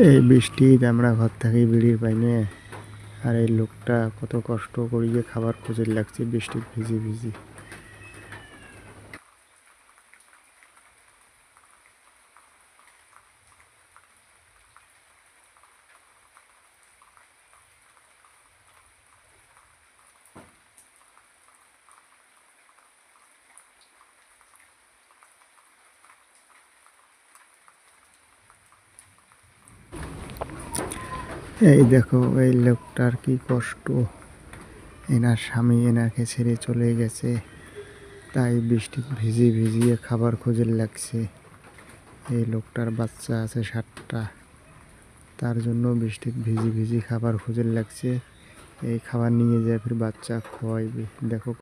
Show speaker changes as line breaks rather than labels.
এই বৃষ্টিতে আমরা ঘর থেকে বেরিয়ে পাই না। আর এই লোকটা কত কষ্ট করিয়ে খাবার খুঁজে লাগছে বৃষ্টি ভিজি ভিজি। এই দেখো এই লোকটার কি কষ্ট, এনার স্বামী এনাকে ছেড়ে চলে গেছে, তাই বৃষ্টি ভিজি ভিজিয়ে খাবার খুঁজে লাগছে। এই লোকটার বাচ্চা আছে 7টা, তার জন্য বৃষ্টি ভিজি ভিজি খাবার খুঁজে লাগছে। এই খাবার নিয়ে যায় ফির বাচ্চা খোয়াইবে। দেখো